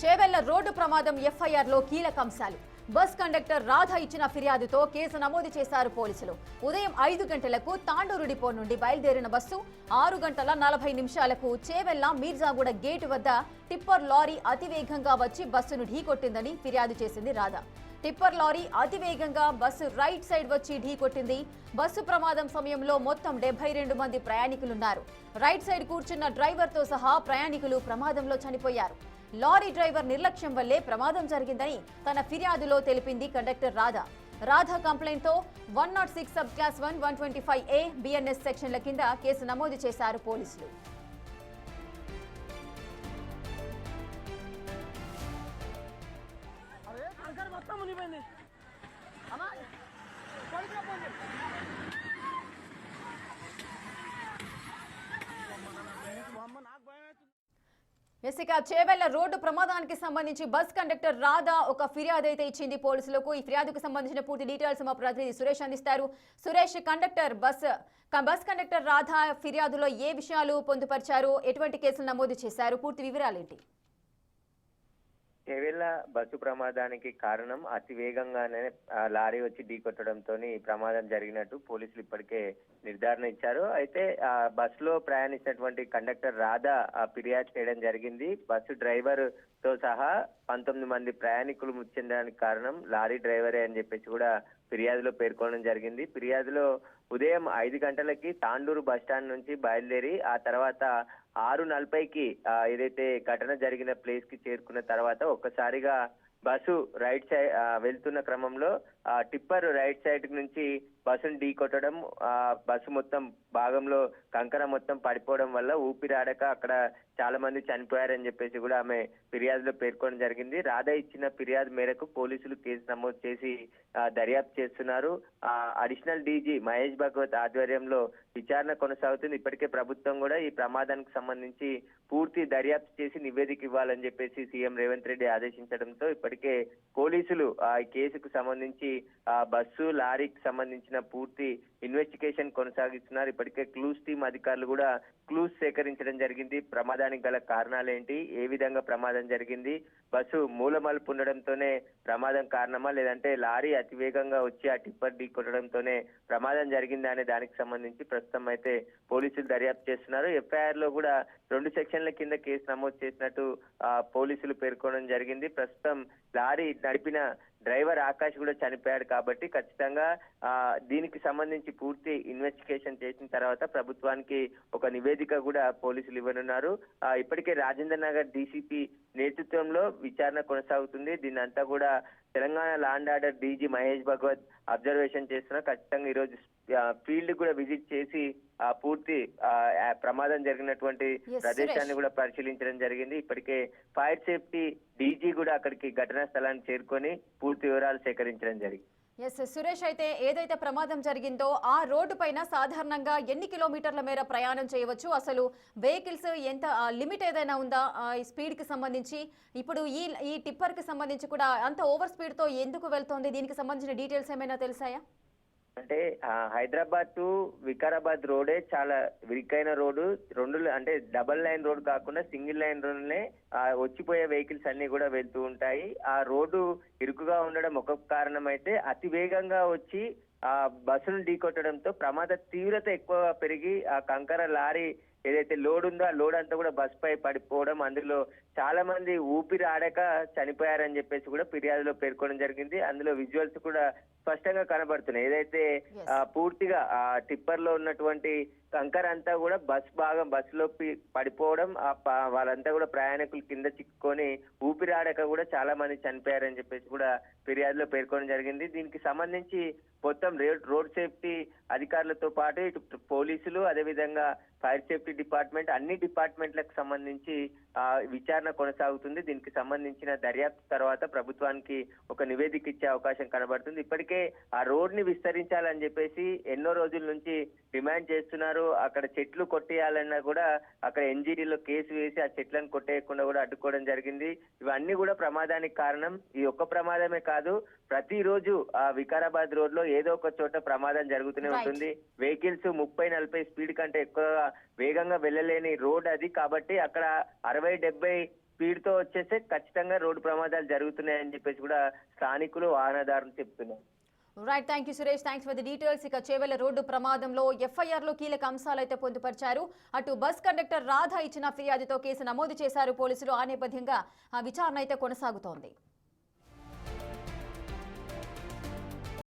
Chevella road ప్రమాదం ఎఫ్ఐఆర్లో కీలక అంశాలు. బస్ కండక్టర్ రాధ ఇచ్చిన ఫిర్యాదుతో కేసు నమోదు చేశారు పోలీసులు. ఉదయం 5 గంటలకు తాండూరు డిపో నుండి బయలుదేరిన బస్సు 6 గంటల 40 నిమిషాలకు చేవెళ్ల మీర్జాగూడ గేటు వద్ద టిప్పర్ లారీ అతివేగంగా వచ్చి బస్సును ఢీకొట్టిందని ఫిర్యాదు చేసింది రాధ. టిప్పర్ లారీ అతివేగంగా బస్సు రైట్ సైడ్ వచ్చి ఢీకొట్టింది. బస్సు ప్రమాదం సమయంలో మొత్తం 72 మంది ప్రయాణికులున్నారు. రైట్ సైడ్ కూర్చున్న డ్రైవర్తో సహా ప్రయాణికులు ప్రమాదంలో చనిపోయారు. లారీ డ్రైవర్ నిర్లక్ష్యం వల్లే ప్రమాదం జరిగిందని తన ఫిర్యాదులో తెలిపింది కండక్టర్ రాధ కంప్లైంట్తో 106 సబ్ క్లాస్ 1 125A బిఎన్ఎస్ సెక్షన్ల కింద కేసు నమోదు చేశారు పోలీసులు. ఇక చేవెళ్ల రోడ్డు ప్రమాదానికి సంబంధించి బస్ కండక్టర్ రాధ ఒక ఫిర్యాదు అయితే ఇచ్చింది పోలీసులకు. ఈ ఫిర్యాదుకు సంబంధించిన పూర్తి డీటెయిల్స్ మా ప్రతినిధి సురేష్ అందిస్తారు. సురేష్, బస్ కండక్టర్ రాధ ఫిర్యాదులో ఏ విషయాలు పొందుపరిచారు, ఎటువంటి కేసులు నమోదు చేశారు, పూర్తి వివరాలేంటి? చేవెళ్ల బస్సు ప్రమాదానికి కారణం అతి వేగంగానే లారీ వచ్చి ఢీకొట్టడంతో ప్రమాదం జరిగినట్టు పోలీసులు ఇప్పటికే నిర్ధారణ ఇచ్చారు. అయితే బస్సులో ప్రయాణించినటువంటి కండక్టర్ రాధ ఫిర్యాదు చేయడం జరిగింది. బస్సు డ్రైవర్ తో సహా 19 మంది ప్రయాణికులు మృతి చెందడానికి కారణం లారీ డ్రైవరే అని చెప్పేసి కూడా ఫిర్యాదులో పేర్కొనడం జరిగింది. ఫిర్యాదులో ఉదయం 5 గంటలకి తాండూరు బస్టాండ్ నుంచి బయలుదేరి ఆ తర్వాత 6:40కి ఏదైతే ఘటన జరిగిన ప్లేస్ కి చేరుకున్న తర్వాత ఒక్కసారిగా బస్సు రైట్ సైడ్ వెళ్తున్న క్రమంలో టిప్పర్ రైట్ సైడ్ నుంచి బస్సును ఢీకొట్టడం, బస్సు మొత్తం భాగంలో కంకర మొత్తం పడిపోవడం వల్ల ఊపిరాడక అక్కడ చాలా మంది చనిపోయారని చెప్పేసి కూడా ఆమె ఫిర్యాదులో పేర్కొనడం జరిగింది. రాధ ఇచ్చిన ఫిర్యాదు మేరకు పోలీసులు కేసు నమోదు చేసి దర్యాప్తు చేస్తున్నారు. అడిషనల్ డీజీ మహేష్ భగవత్ ఆధ్వర్యంలో విచారణ కొనసాగుతుంది. ఇప్పటికే ప్రభుత్వం కూడా ఈ ప్రమాదానికి సంబంధించి పూర్తి దర్యాప్తు చేసి నివేదిక ఇవ్వాలని చెప్పేసి సీఎం రేవంత్ రెడ్డి ఆదేశించడంతో ఇప్పటికే పోలీసులు ఈ కేసుకు సంబంధించి బస్సు లారీకి సంబంధించిన పూర్తి ఇన్వెస్టిగేషన్ కొనసాగిస్తున్నారు. ఇప్పటికే క్లూస్ టీమ్ అధికారులు కూడా క్లూస్ సేకరించడం జరిగింది. ప్రమాదానికి గల కారణాలేంటి, ఏ విధంగా ప్రమాదం జరిగింది, బస్సు మూలమలుపు ఉండడంతోనే ప్రమాదం కారణమా లేదంటే లారీ అతివేగంగా వచ్చి ఆ టిప్పర్ ఢీ కొట్టడంతోనే ప్రమాదం జరిగిందా అనే దానికి సంబంధించి ప్రస్తుతం అయితే పోలీసులు దర్యాప్తు చేస్తున్నారు. ఎఫ్ఐఆర్ లో కూడా 2 సెక్షన్ల కింద కేసు నమోదు చేసినట్టు పోలీసులు పేర్కొనడం జరిగింది. ప్రస్తుతం లారీ నడిపిన డ్రైవర్ ఆకాష్ కూడా చనిపోయాడు కాబట్టి ఖచ్చితంగా దీనికి సంబంధించి పూర్తి ఇన్వెస్టిగేషన్ చేసిన తర్వాత ప్రభుత్వానికి ఒక నివేదిక కూడా పోలీసులు ఇవ్వనున్నారు. ఇప్పటికే రాజేంద్ర నగర్ డీసీపీ నేతృత్వంలో విచారణ కొనసాగుతుంది. దీన్ని అంతా కూడా Telangana law and order DG Mahesh Bhagwat observation చేస్తున్నారు. ఖచ్చితంగా ఈ రోజు ఫీల్డ్ కూడా విజిట్ చేసి పూర్తి ప్రమాదం జరిగినటువంటి ప్రదేశాన్ని కూడా పరిశీలించడం జరిగింది. ఇప్పటికే ఫైర్ సేఫ్టీ డీజీ కూడా అక్కడికి ఘటనా స్థలాన్ని చేరుకొని పూర్తి వివరాలు సేకరించడం జరిగింది. సురేష్, అయితే ఏదైతే ప్రమాదం జరిగిందో ఆ రోడ్డు పైన సాధారణంగా ఎన్ని కిలోమీటర్ల మేర ప్రయాణం చేయవచ్చు, అసలు వెహికల్స్ ఎంత లిమిట్ ఏదైనా ఉందా ఈ స్పీడ్ కి సంబంధించి? ఇప్పుడు ఈ టిప్పర్ కి సంబంధించి కూడా అంత ఓవర్ స్పీడ్ తో ఎందుకు వెళ్తోంది, దీనికి సంబంధించిన డీటెయిల్స్ ఏమైనా తెలుసాయా? అంటే హైదరాబాద్ టు వికారాబాద్ రోడే చాలా విరికైన రోడ్డు. అంటే డబల్ లైన్ రోడ్ కాకుండా సింగిల్ లైన్ రోడ్నే వచ్చిపోయే వెహికల్స్ అన్ని కూడా వెళ్తూ ఉంటాయి. ఆ రోడ్డు ఇరుకుగా ఉండడం ఒక కారణం అయితే అతి వేగంగా వచ్చి బస్సును ఢీకొట్టడంతో ప్రమాద తీవ్రత ఎక్కువ పెరిగి ఆ కంకర లారీ ఏదైతే లోడ్ ఉందో ఆ లోడ్ అంతా కూడా బస్ పై పడిపోవడం, అందులో చాలా మంది ఊపిరి ఆడక చనిపోయారని చెప్పేసి కూడా ఫిర్యాదులో పేర్కొనడం జరిగింది. అందులో విజువల్స్ కూడా స్పష్టంగా కనబడుతున్నాయి. ఏదైతే పూర్తిగా టిప్పర్ లో ఉన్నటువంటి కంకర అంతా కూడా బస్సులో పడిపోవడం, వాళ్ళంతా కూడా ప్రయాణికులు కింద చిక్కుకొని ఊపిరాడక కూడా చాలా మంది చనిపోయారని చెప్పేసి కూడా ఫిర్యాదులో పేర్కొనడం జరిగింది. దీనికి సంబంధించి మొత్తం రోడ్ సేఫ్టీ అధికారులతో పాటు ఇటు పోలీసులు అదేవిధంగా ఫైర్ సేఫ్టీ డిపార్ట్మెంట్ అన్ని డిపార్ట్మెంట్లకు సంబంధించి విచారణ కొనసాగుతుంది. దీనికి సంబంధించిన దర్యాప్తు తర్వాత ప్రభుత్వానికి ఒక నివేదిక ఇచ్చే అవకాశం కనబడుతుంది. ఇప్పటికే ఆ రోడ్ ని విస్తరించాలని చెప్పేసి ఎన్నో రోజుల నుంచి డిమాండ్ చేస్తున్నారు. అక్కడ చెట్లు కొట్టేయాలన్నా కూడా అక్కడ ఎన్జిటీలో కేసు వేసి ఆ చెట్లను కొట్టేయకుండా కూడా అడ్డుకోవడం జరిగింది. ఇవన్నీ కూడా ప్రమాదానికి కారణం. ఈ ఒక్క ప్రమాదమే కాదు, ప్రతిరోజు ఆ వికారాబాద్ రోడ్ లో ఏదో ఒక చోట ప్రమాదం జరుగుతూనే ఉంటుంది. వెహికల్స్ 30-40 స్పీడ్ కంటే ఎక్కువ వేగంగా వెళ్ళలేని రోడ్ అది. కాబట్టి అక్కడ 60-70 స్పీడ్ తో వచ్చేస్తే ఖచ్చితంగా రోడ్డు ప్రమాదాలు జరుగుతున్నాయని చెప్పేసి కూడా స్థానికులు వాహనదారులు చెప్తున్నారు. Right, thank you Suresh, thanks for the details. ఇక చేవెళ్ల రోడ్డు ప్రమాదంలో ఎఫ్ఐఆర్ లో కీలక అంశాలు అయితే పొందుపరిచారు. అటు బస్ కండక్టర్ రాధ ఇచ్చిన ఫిర్యాదుతో కేసు నమోదు చేశారు పోలీసులు. ఆ నేపథ్యంగా ఆ విచారణ అయితే కొనసాగుతోంది.